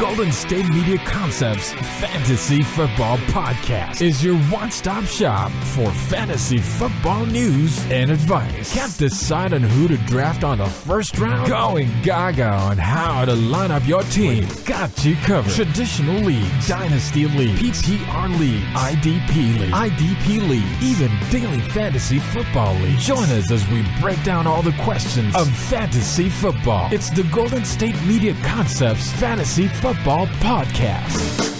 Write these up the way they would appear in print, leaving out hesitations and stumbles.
Golden State Media Concepts Fantasy Football Podcast is your one-stop shop for fantasy football news and advice. Can't decide on who to draft on the first round? Going gaga on how to line up your team. Got you covered. Traditional league, dynasty league, PPR league, IDP league, even daily fantasy football league. Join us as we break down all the questions of fantasy football. It's the Golden State Media Concepts Fantasy Football Podcast.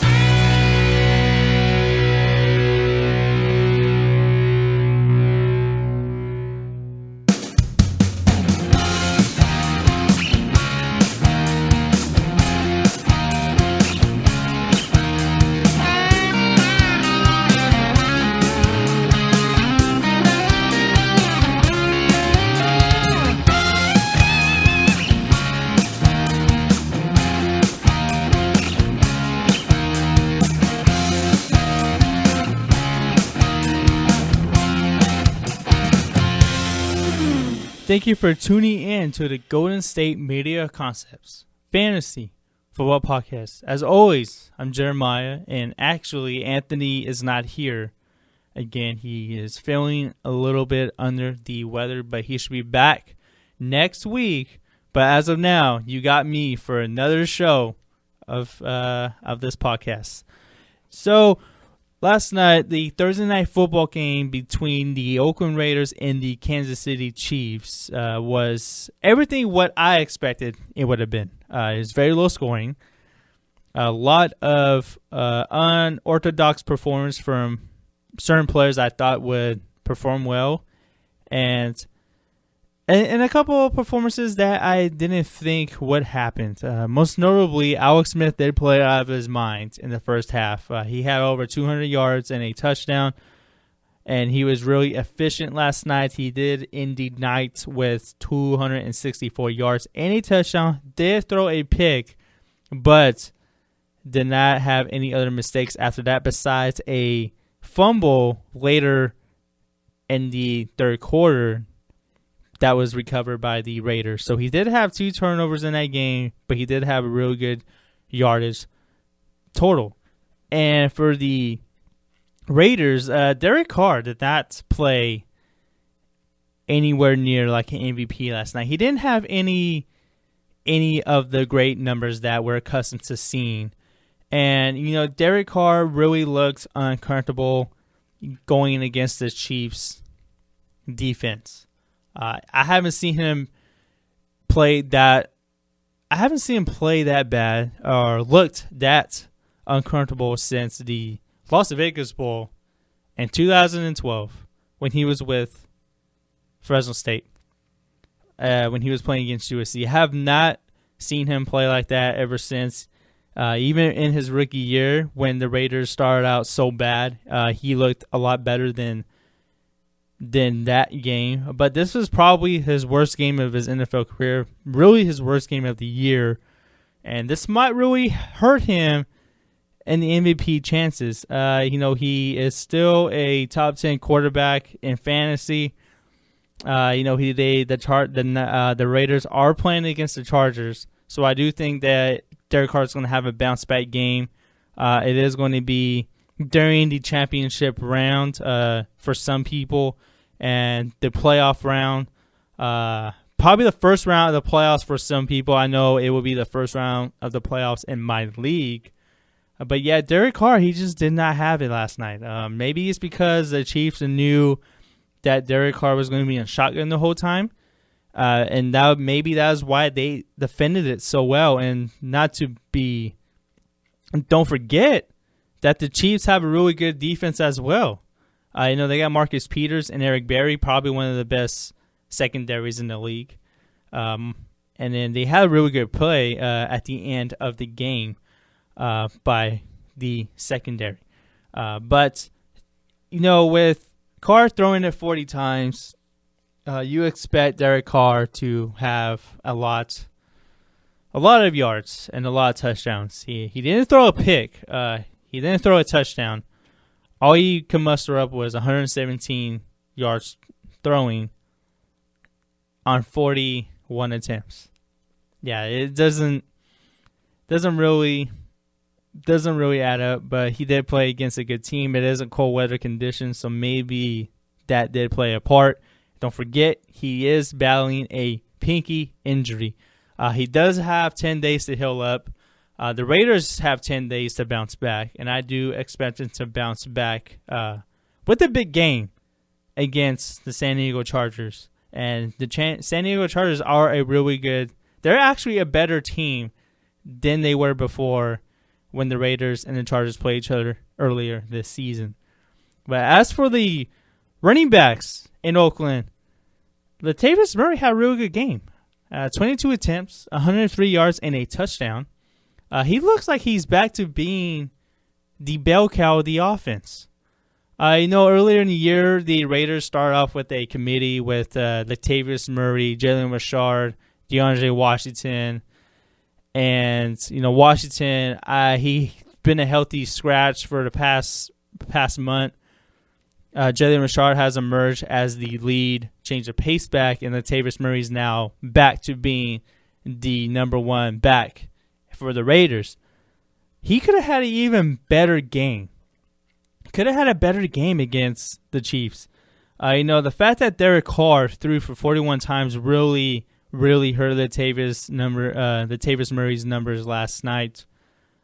Thank you for tuning in to the Golden State Media Concepts Fantasy Football Podcast. As always, I'm Jeremiah, and actually Anthony is not here. Again, he is feeling a little bit under the weather, but he should be back next week. But as of now, you got me for another show of this podcast. So last night, the Thursday night football game between the Oakland Raiders and the Kansas City Chiefs was everything what I expected it would have been. It was very low scoring. A lot of unorthodox performance from certain players I thought would perform well. And a couple of performances that I didn't think would happen. Most notably, Alex Smith did play out of his mind in the first half. He had over 200 yards and a touchdown, and he was really efficient last night. He did end the night with 264 yards and a touchdown. Did throw a pick, but did not have any other mistakes after that besides a fumble later in the third quarter that was recovered by the Raiders. So he did have 2 turnovers in that game, but he did have a really good yardage total. And for the Raiders, Derek Carr did not play anywhere near like an MVP last night. He didn't have any of the great numbers that we're accustomed to seeing. And, you know, Derek Carr really looked uncomfortable going against the Chiefs defense. I haven't seen him play that. I haven't seen him play that bad or looked that uncomfortable since the Las Vegas Bowl in 2012 when he was with Fresno State. When he was playing against USC, I have not seen him play like that ever since. Even in his rookie year, when the Raiders started out so bad, he looked a lot better than that game. But this was probably his worst game of his NFL career, really his worst game of the year. And this might really hurt him in the MVP chances. He is still a top 10 quarterback in fantasy. The Raiders are playing against the Chargers. So I do think that Derek Carr is going to have a bounce back game. It is going to be during the championship round for some people. And the playoff round, probably the first round of the playoffs for some people. I know it will be the first round of the playoffs in my league. But yeah, Derek Carr, he just did not have it last night. Maybe it's because the Chiefs knew that Derek Carr was going to be in shotgun the whole time. And maybe that is why they defended it so well. And don't forget that the Chiefs have a really good defense as well. They got Marcus Peters and Eric Berry, probably one of the best secondaries in the league. And then they had a really good play at the end of the game by the secondary. But with Carr throwing it 40 times, you expect Derek Carr to have a lot of yards and a lot of touchdowns. He didn't throw a pick. He didn't throw a touchdown. All he could muster up was 117 yards throwing on 41 attempts. Yeah, it doesn't doesn't really add up, but he did play against a good team. It is a cold weather condition, so maybe that did play a part. Don't forget, he is battling a pinky injury. He does have 10 days to heal up. The Raiders have 10 days to bounce back, and I do expect him to bounce back with a big game against the San Diego Chargers. And the San Diego Chargers are a really good – they're actually a better team than they were before when the Raiders and the Chargers played each other earlier this season. But as for the running backs in Oakland, Latavius Murray had a really good game. 22 attempts, 103 yards, and a touchdown. He looks like he's back to being the bell cow of the offense. Earlier in the year, the Raiders started off with a committee with Latavius Murray, Jalen Richard, DeAndre Washington. And, Washington, he's been a healthy scratch for the past month. Jalen Richard has emerged as the lead change of pace back, and Latavius Murray is now back to being the number one back for the Raiders. He could have had an even better game. Could have had a better game against the Chiefs. The fact that Derek Carr threw for 41 times really hurt Latavius Murray's numbers last night.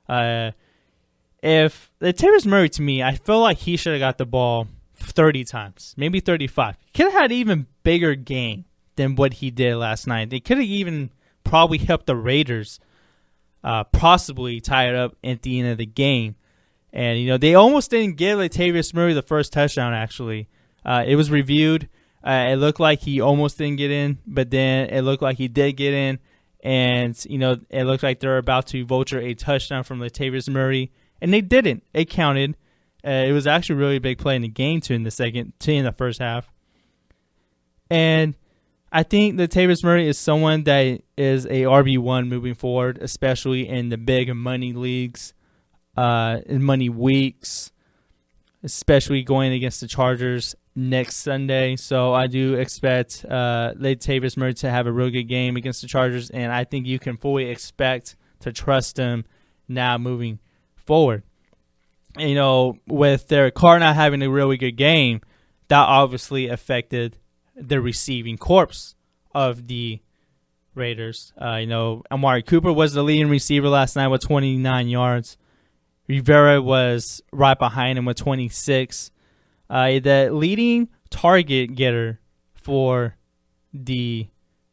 If Latavius Murray, to me, I feel like he should have got the ball 30 times, maybe 35. He could have had an even bigger game than what he did last night. They could have even probably helped the Raiders possibly tie it up at the end of the game. And, they almost didn't give Latavius Murray the first touchdown, actually. It was reviewed. It looked like he almost didn't get in, but then it looked like he did get in. And, it looked like they're about to vulture a touchdown from Latavius Murray. And they didn't. It counted. It was actually a really big play in the game, in the first half. And I think Latavius Murray is someone that is a RB1 moving forward, especially in the big money leagues, in money weeks, especially going against the Chargers next Sunday. So I do expect Latavius Murray to have a real good game against the Chargers, and I think you can fully expect to trust him now moving forward. With their Carr not having a really good game, that obviously affected the receiving corps of the Raiders. Amari Cooper was the leading receiver last night with 29 yards. Rivera was right behind him with 26. The leading target getter for the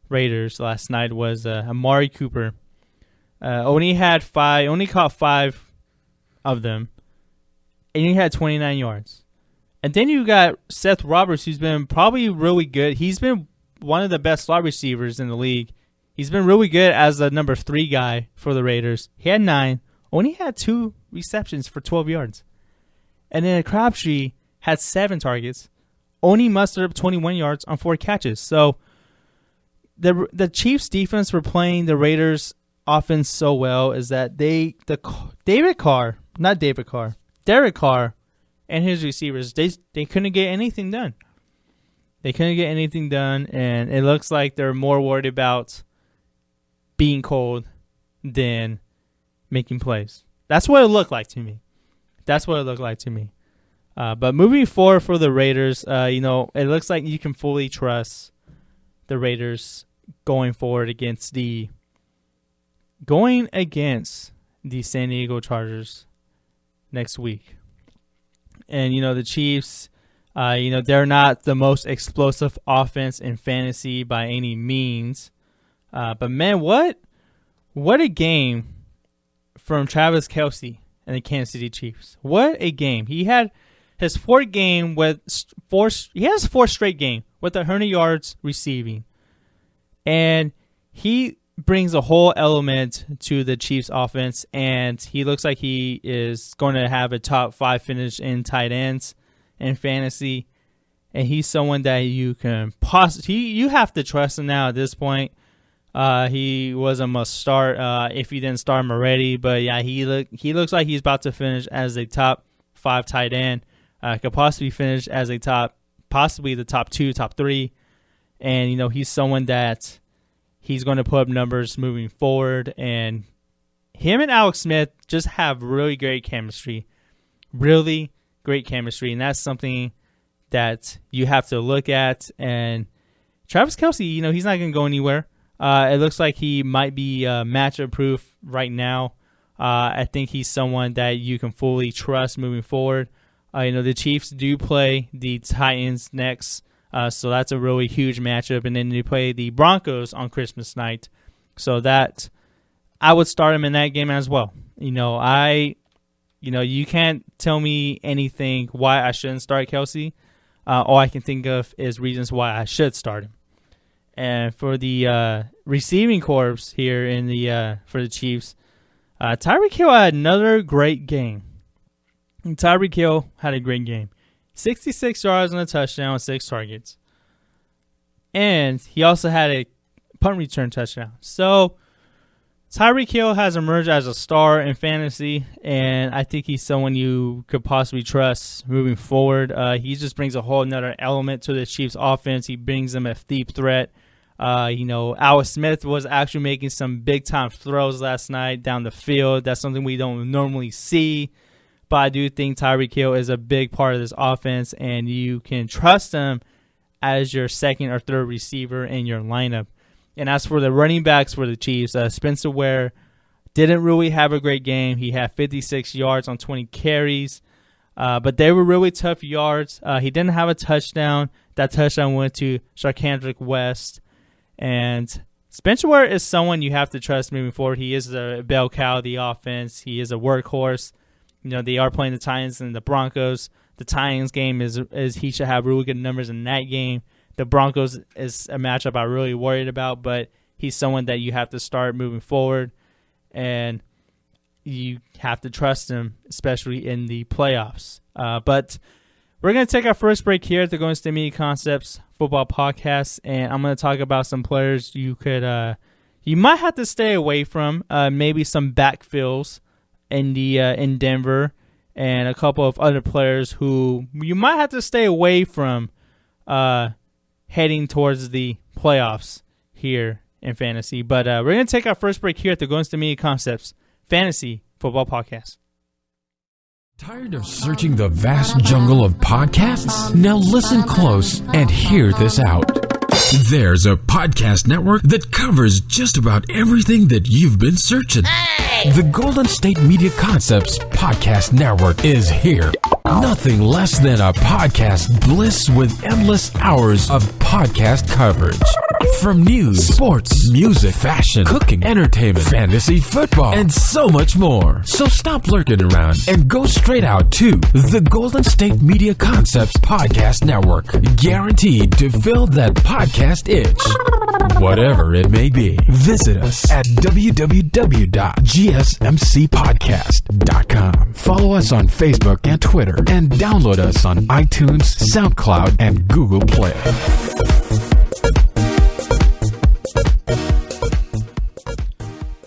Raiders last night was Amari Cooper. Only caught 5 of them, and he had 29 yards. And then you got Seth Roberts, who's been probably really good. He's been one of the best slot receivers in the league. He's been really good as the number 3 guy for the Raiders. He had 9, only had 2 receptions for 12 yards. And then Crabtree had 7 targets, only mustered up 21 yards on 4 catches. So the Chiefs defense were playing the Raiders offense so well is that Derek Carr and his receivers, they couldn't get anything done. They couldn't get anything done, and it looks like they're more worried about being cold than making plays. That's what it looked like to me. But moving forward for the Raiders, it looks like you can fully trust the Raiders going against the San Diego Chargers next week. And, the Chiefs, they're not the most explosive offense in fantasy by any means. But, man, what a game from Travis Kelce and the Kansas City Chiefs. What a game. He had his 4th game he has 4 straight game with 100 yards receiving. And he brings a whole element to the Chiefs offense, and he looks like he is going to have a top 5 finish in tight ends in fantasy. And he's someone that you can you have to trust him now at this point. He was a must start if you didn't start him already, but yeah, he looks like he's about to finish as a top 5 tight end. Could possibly finish as possibly the top 2, top 3, and he's someone that he's going to put up numbers moving forward, and him and Alex Smith just have really great chemistry. Really great chemistry, and that's something that you have to look at. And Travis Kelce, he's not going to go anywhere. It looks like he might be matchup proof right now. I think he's someone that you can fully trust moving forward. The Chiefs do play the Titans next, so that's a really huge matchup. And then they play the Broncos on Christmas night, so that I would start him in that game as well. You can't tell me anything why I shouldn't start Kelce. All I can think of is reasons why I should start him. And for the receiving corps here for the Chiefs, Tyreek Hill had another great game. Tyreek Hill had a great game. 66 yards and a touchdown, 6 targets. And he also had a punt return touchdown. So Tyreek Hill has emerged as a star in fantasy, and I think he's someone you could possibly trust moving forward. He just brings a whole another element to the Chiefs' offense. He brings them a deep threat. Alex Smith was actually making some big-time throws last night down the field. That's something we don't normally see. But I do think Tyreek Hill is a big part of this offense, and you can trust him as your second or third receiver in your lineup. And as for the running backs for the Chiefs, Spencer Ware didn't really have a great game. He had 56 yards on 20 carries, but they were really tough yards. He didn't have a touchdown. That touchdown went to Sharkandrick West. And Spencer Ware is someone you have to trust moving forward. He is the bell cow of the offense. He is a workhorse. They are playing the Titans and the Broncos. The Titans game is he should have really good numbers in that game. The Broncos is a matchup I'm really worried about, but he's someone that you have to start moving forward, and you have to trust him, especially in the playoffs. But we're going to take our first break here at the Golden State Media Concepts Football Podcast, and I'm going to talk about some players you might have to stay away from, maybe some backfields in Denver, and a couple of other players who you might have to stay away from heading towards the playoffs here in fantasy. But we're going to take our first break here at the Golden State Media Concepts Fantasy Football Podcast. Tired of searching the vast jungle of podcasts? Now listen close and hear this out. There's a podcast network that covers just about everything that you've been searching. Hey! The Golden State Media Concepts Podcast Network is here. Nothing less than a podcast bliss with endless hours of podcast coverage. From news, sports, music, fashion, cooking, entertainment, fantasy, football, and so much more. So stop lurking around and go straight out to the Golden State Media Concepts Podcast Network. Guaranteed to fill that podcast itch. Whatever it may be. Visit us at www.gsmcpodcast.com. Follow us on Facebook and Twitter, and download us on iTunes, SoundCloud, and Google Play.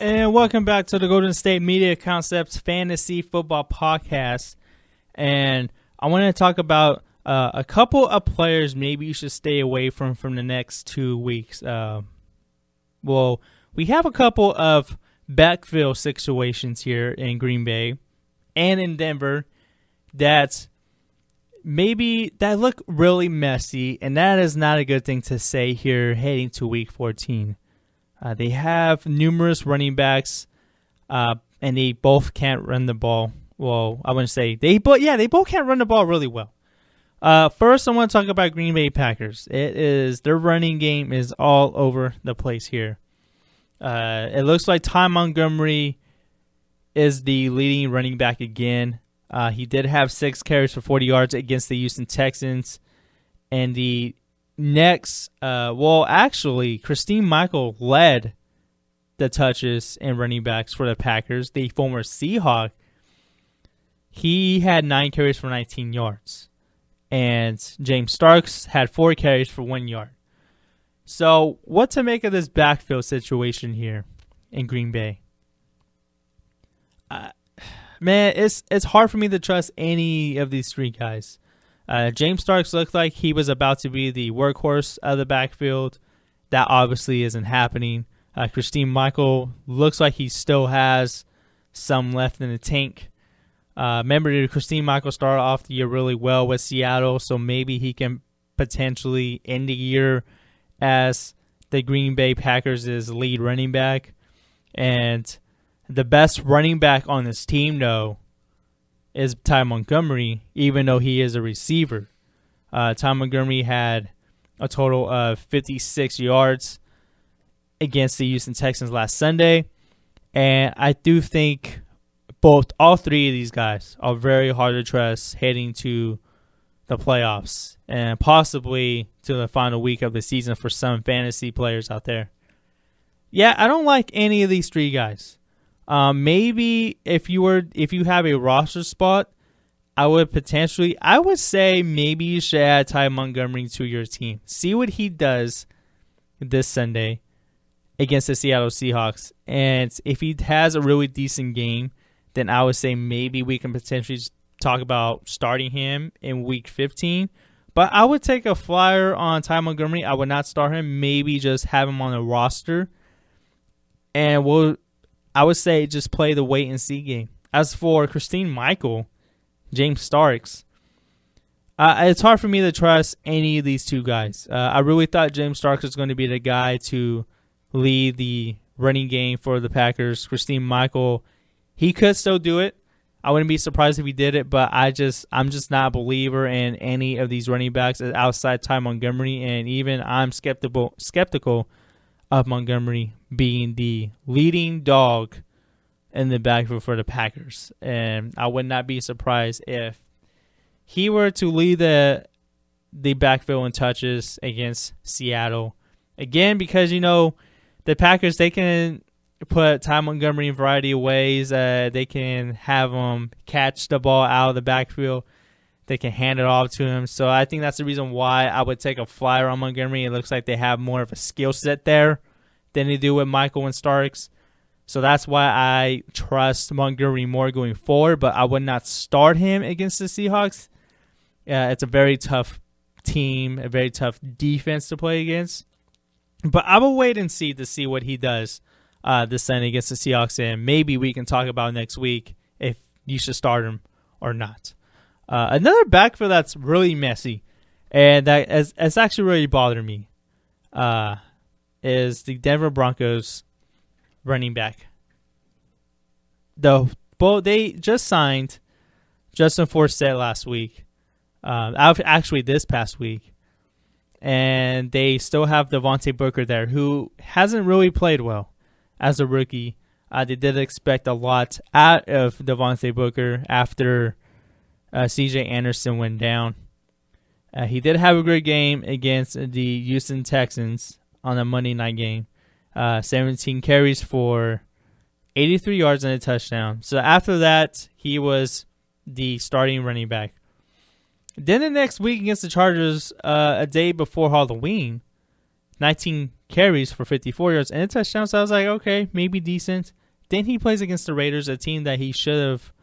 And welcome back to the Golden State Media Concepts Fantasy Football Podcast. And I want to talk about a couple of players maybe you should stay away from the next 2 weeks. Well, we have a couple of backfield situations here in Green Bay and in Denver that look really messy, and that is not a good thing to say here heading to Week 14. They have numerous running backs, and they both can't run the ball. Well, I wouldn't say they both can't run the ball really well. First, I want to talk about Green Bay Packers. Their running game is all over the place here. It looks like Ty Montgomery is the leading running back again. He did have 6 carries for 40 yards against the Houston Texans. And the next, Christine Michael led the touches and running backs for the Packers. The former Seahawk, he had 9 carries for 19 yards. And James Starks had 4 carries for 1 yard. So, what to make of this backfield situation here in Green Bay? Man, it's hard for me to trust any of these 3 guys. James Starks looked like he was about to be the workhorse of the backfield. That obviously isn't happening. Christine Michael looks like he still has some left in the tank. Remember, Christine Michael started off the year really well with Seattle, so maybe he can potentially end the year as the Green Bay Packers' lead running back. And the best running back on this team, though, is Ty Montgomery, even though he is a receiver. Ty Montgomery had a total of 56 yards against the Houston Texans last Sunday. And I do think all three of these guys are very hard to trust heading to the playoffs and possibly to the final week of the season for some fantasy players out there. Yeah, I don't like any of these three guys. Maybe if you have a roster spot, I would say maybe you should add Ty Montgomery to your team. See what he does this Sunday against the Seattle Seahawks. And if he has a really decent game, then I would say maybe we can potentially talk about starting him in week 15. But I would take a flyer on Ty Montgomery. I would not start him. Maybe just have him on a roster. And I would say just play the wait and see game. As for Christine Michael, James Starks, it's hard for me to trust any of these two guys. I really thought James Starks was going to be the guy to lead the running game for the Packers. Christine Michael, he could still do it. I wouldn't be surprised if he did it, but I'm just not a believer in any of these running backs outside Ty Montgomery, and even I'm skeptical of Montgomery being the leading dog in the backfield for the Packers. And I would not be surprised if he were to lead the backfield in touches against Seattle. Again, because, the Packers, they can put Ty Montgomery in a variety of ways. They can have him catch the ball out of the backfield. They can hand it off to him. So I think that's the reason why I would take a flyer on Montgomery. It looks like they have more of a skill set there than they do with Michael and Starks. So that's why I trust Montgomery more going forward, but I would not start him against the Seahawks. It's a very tough team, a very tough defense to play against. But I will wait and see what he does this Sunday against the Seahawks, and maybe we can talk about next week if you should start him or not. Another backfield that's really messy, and that has actually really bothered me, is the Denver Broncos running back. They just signed Justin Forsett last week, actually this past week, and they still have Devontae Booker there, who hasn't really played well as a rookie. They did expect a lot out of Devontae Booker after C.J. Anderson went down. He did have a great game against the Houston Texans on a Monday night game. 17 carries for 83 yards and a touchdown. So after that, he was the starting running back. Then the next week against the Chargers, a day before Halloween, 19 carries for 54 yards and a touchdown. So I was like, okay, maybe decent. Then he plays against the Raiders, a team that he should have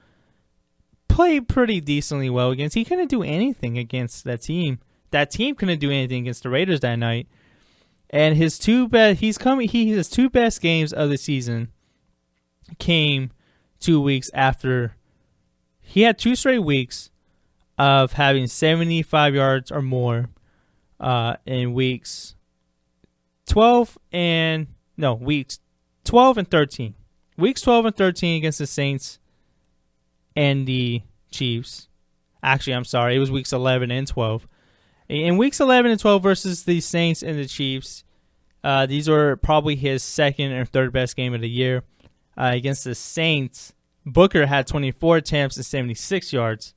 played pretty decently well against. He couldn't do anything against that team. That team couldn't do anything against the Raiders that night. And his two best games of the season came 2 weeks after. He had 2 straight weeks of having 75 yards or more in weeks 12 and 13. Weeks 12 and 13 against the Saints and the Chiefs. Actually, I'm sorry. It was weeks 11 and 12. In weeks 11 and 12 versus the Saints and the Chiefs, these were probably his second or third best game of the year. Against the Saints, Booker had 24 attempts and 76 yards.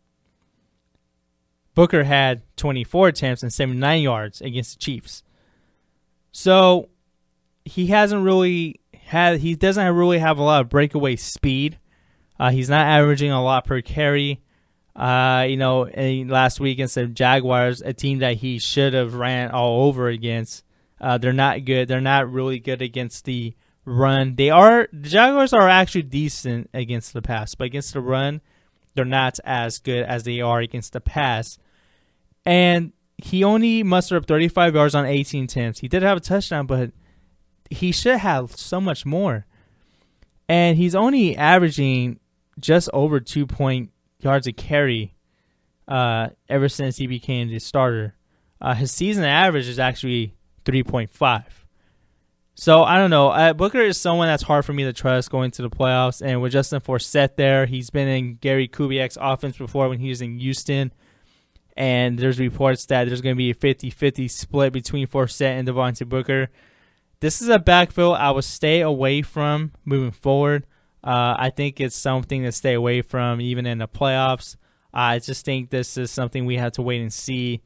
Booker had 24 attempts and 79 yards against the Chiefs. So he doesn't really have a lot of breakaway speed. He's not averaging a lot per carry. Last week against the Jaguars, a team that he should have ran all over against. They're not good. They're not really good against the run. The Jaguars are actually decent against the pass, but against the run, they're not as good as they are against the pass. And he only mustered up 35 yards on 18 attempts. He did have a touchdown, but he should have so much more. And he's only averaging just over 2 yards a carry ever since he became the starter. His season average is actually 3.5. So, I don't know. Booker is someone that's hard for me to trust going to the playoffs. And with Justin Forsett there, he's been in Gary Kubiak's offense before when he was in Houston. And there's reports that there's going to be a 50-50 split between Forsett and Devontae Booker. This is a backfield I would stay away from moving forward. I think it's something to stay away from even in the playoffs. I just think this is something we have to wait and see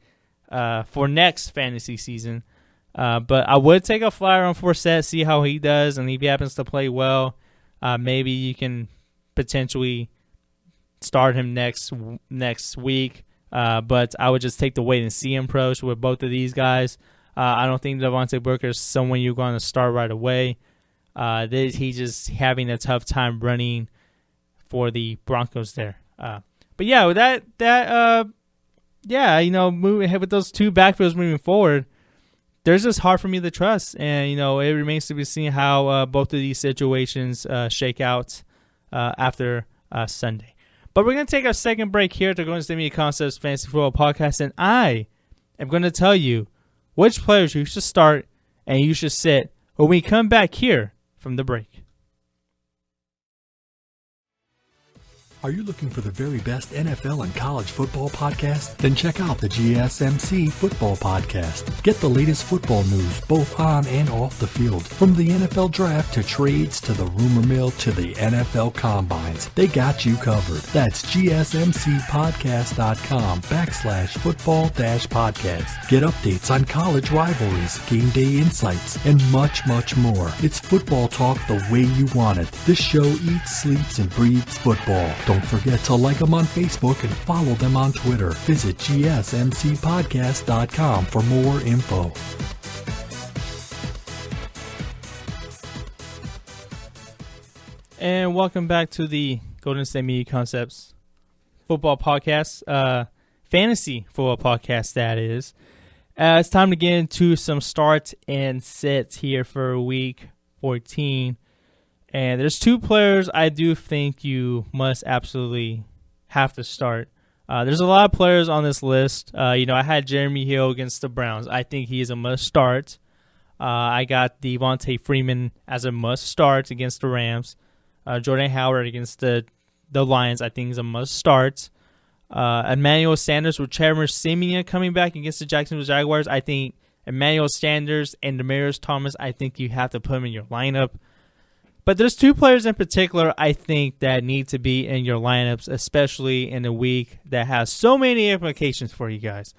for next fantasy season. But I would take a flyer on Forsett, see how he does, and if he happens to play well, maybe you can potentially start him next week. But I would just take the wait-and-see approach with both of these guys. I don't think Devontae Booker is someone you're going to start right away. He's just having a tough time running for the Broncos there. But yeah, with moving with those two backfields moving forward, they're just hard for me to trust. And, it remains to be seen how both of these situations shake out after Sunday. But we're going to take our second break here to Golden State Media Concepts Fantasy Football Podcast, and I am going to tell you which players you should start and you should sit when we come back here from the break. Are you looking for the very best NFL and college football podcast? Then check out the GSMC Football Podcast. Get the latest football news both on and off the field. From the NFL Draft to trades to the rumor mill to the NFL Combines, they got you covered. That's GSMCpodcast.com/football-podcast. Get updates on college rivalries, game day insights, and much, much more. It's football talk the way you want it. This show eats, sleeps, and breathes football. Don't forget to like them on Facebook and follow them on Twitter. Visit GSMCpodcast.com for more info. And welcome back to the Golden State Media Concepts Football Podcast, Fantasy Football Podcast, that is. It's time to get into some starts and sits here for week 14. And there's two players I do think you must absolutely have to start. There's a lot of players on this list. I had Jeremy Hill against the Browns. I think he is a must start. I got Devontae Freeman as a must start against the Rams. Jordan Howard against the Lions, I think is a must start. Emmanuel Sanders with Trevor Siemian coming back against the Jacksonville Jaguars. I think Emmanuel Sanders and Demaryius Thomas, I think you have to put them in your lineup. But there's two players in particular I think that need to be in your lineups, especially in a week that has so many implications for you guys.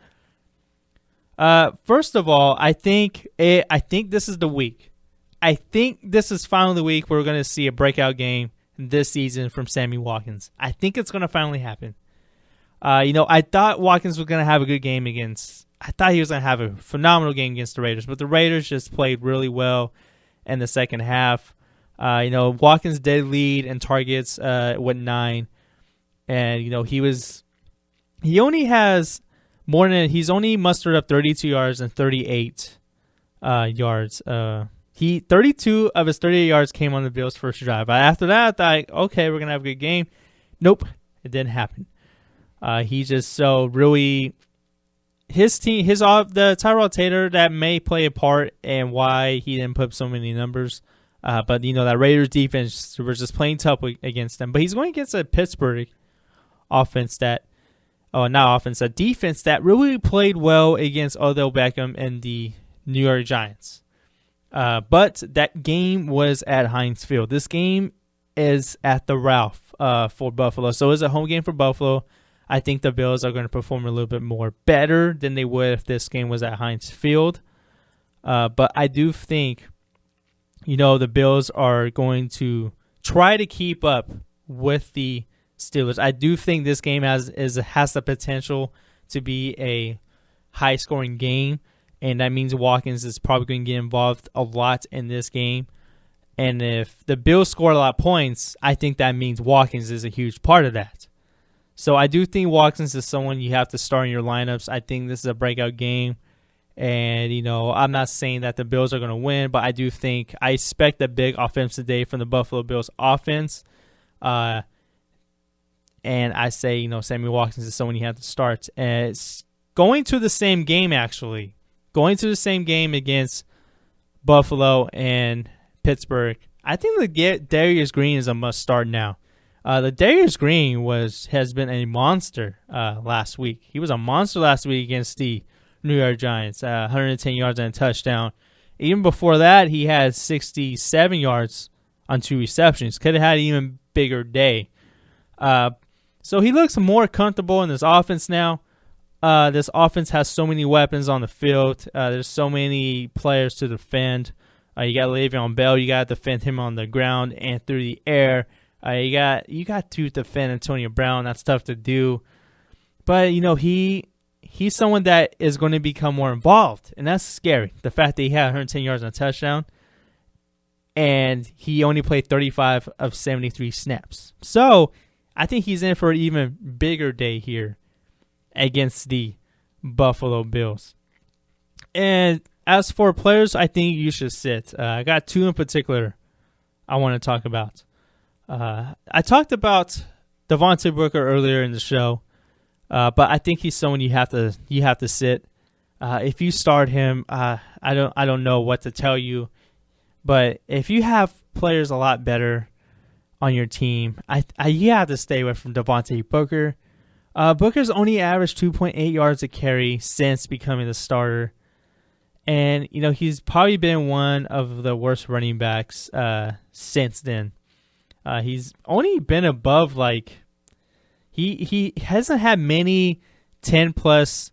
First of all, I think this is the week. I think this is finally the week where we're going to see a breakout game this season from Sammy Watkins. I think it's going to finally happen. I thought Watkins was going to have a good game I thought he was going to have a phenomenal game against the Raiders, but the Raiders just played really well in the second half. Watkins did lead in targets with 9, and he's only mustered up 32 yards and 38 yards. 32 of his 38 yards came on the Bills' first drive. After that, I thought, okay, we're gonna have a good game. Nope, it didn't happen. He just so really his team, the Tyrod Taylor that may play a part in why he didn't put up so many numbers. But, that Raiders defense was just playing tough against them. But he's going against a Pittsburgh defense that really played well against Odell Beckham and the New York Giants. But that game was at Heinz Field. This game is at the Ralph for Buffalo. So it's a home game for Buffalo. I think the Bills are going to perform a little bit more better than they would if this game was at Heinz Field. But I do think the Bills are going to try to keep up with the Steelers. I do think this game has the potential to be a high-scoring game, and that means Watkins is probably going to get involved a lot in this game. And if the Bills score a lot of points, I think that means Watkins is a huge part of that. So I do think Watkins is someone you have to start in your lineups. I think this is a breakout game, And, I'm not saying that the Bills are going to win, but I expect a big offensive day from the Buffalo Bills offense. And I say, Sammy Watkins is someone you have to start. And it's going to the same game, actually. Going to the same game against Buffalo and Pittsburgh. I think the Darius Green is a must start now. The Darius Green has been a monster last week. He was a monster last week against the New York Giants, 110 yards and a touchdown. Even before that, he had 67 yards on 2 receptions. Could have had an even bigger day. So he looks more comfortable in this offense now. This offense has so many weapons on the field. There's so many players to defend. You got Le'Veon Bell. You got to defend him on the ground and through the air. You got to defend Antonio Brown. That's tough to do. But, he's someone that is going to become more involved, and that's scary. The fact that he had 110 yards and a touchdown, and he only played 35 of 73 snaps. So I think he's in for an even bigger day here against the Buffalo Bills. And as for players, I think you should sit. I got 2 in particular I want to talk about. I talked about Devontae Booker earlier in the show, but I think he's someone you have to sit. If you start him, I don't know what to tell you, but if you have players a lot better on your team, you have to stay away from Devontae Booker. Booker's only averaged 2.8 yards a carry since becoming the starter. And, he's probably been one of the worst running backs since then. He's only been above, he hasn't had many 10-plus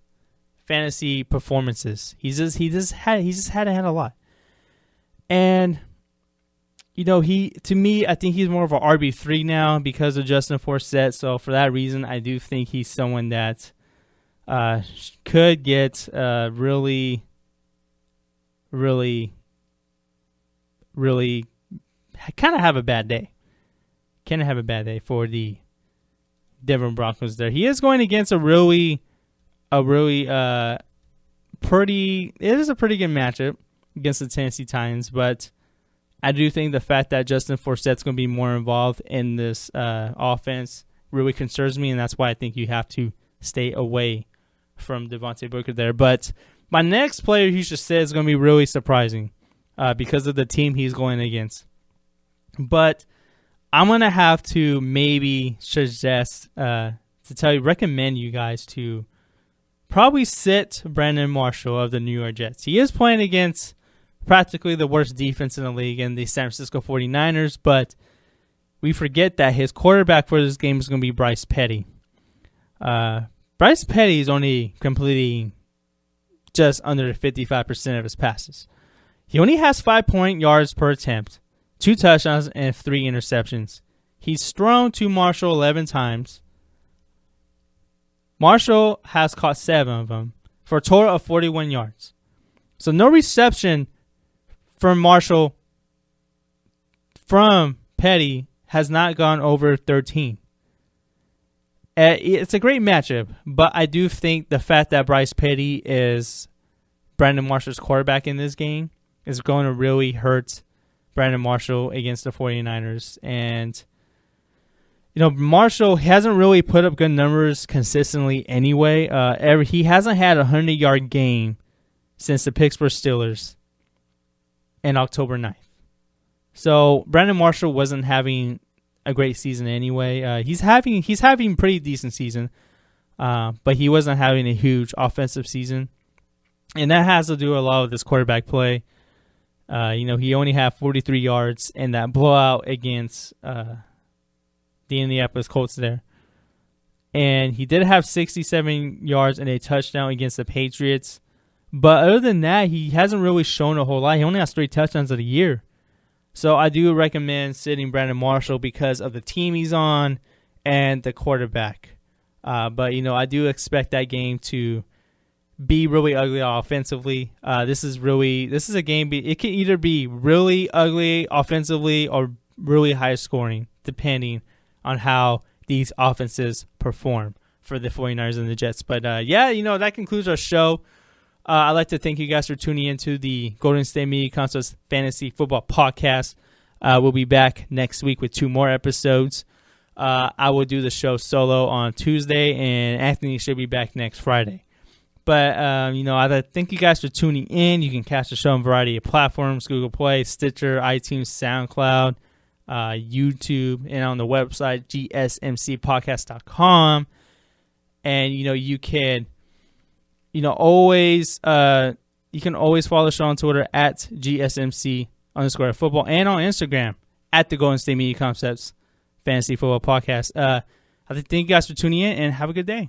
fantasy performances. He's just hadn't had a lot. And, to me, I think he's more of an RB3 now because of Justin Forsett. So for that reason, I do think he's someone that could get really kind of have a bad day. For the Denver Broncos there. He is going against it is a pretty good matchup against the Tennessee Titans, but I do think the fact that Justin Forsett's going to be more involved in this offense really concerns me, and that's why I think you have to stay away from Devontae Booker there. But my next player you should say is going to be really surprising because of the team he's going against. But I'm going to have to maybe suggest recommend you guys to probably sit Brandon Marshall of the New York Jets. He is playing against practically the worst defense in the league in the San Francisco 49ers, but we forget that his quarterback for this game is going to be Bryce Petty. Bryce Petty is only completing just under 55% of his passes. He only has 5 yards per attempt, 2 touchdowns, and 3 interceptions. He's thrown to Marshall 11 times. Marshall has caught 7 of them for a total of 41 yards. So no reception from Marshall from Petty has not gone over 13. It's a great matchup, but I do think the fact that Bryce Petty is Brandon Marshall's quarterback in this game is going to really hurt Brandon Marshall against the 49ers. And, Marshall hasn't really put up good numbers consistently anyway. He hasn't had a 100-yard game since the Pittsburgh Steelers in October 9th. So Brandon Marshall wasn't having a great season anyway. He's having pretty decent season, but he wasn't having a huge offensive season. And that has to do a lot with this quarterback play. He only had 43 yards in that blowout against the Indianapolis Colts there. And he did have 67 yards and a touchdown against the Patriots. But other than that, he hasn't really shown a whole lot. He only has 3 touchdowns of the year. So I do recommend sitting Brandon Marshall because of the team he's on and the quarterback. But, I do expect that game to be really ugly offensively. This is a game. It can either be really ugly offensively or really high scoring, depending on how these offenses perform for the 49ers and the Jets. But, that concludes our show. I'd like to thank you guys for tuning into the Golden State Media Concepts Fantasy Football Podcast. We'll be back next week with 2 more episodes. I will do the show solo on Tuesday, and Anthony should be back next Friday. But, I'd like to thank you guys for tuning in. You can catch the show on a variety of platforms, Google Play, Stitcher, iTunes, SoundCloud, YouTube, and on the website, gsmcpodcast.com. And, you can, always, you can always follow the show on Twitter at GSMC_football and on Instagram at the Golden State Media Concepts Fantasy Football Podcast. I thank you guys for tuning in, and have a good day.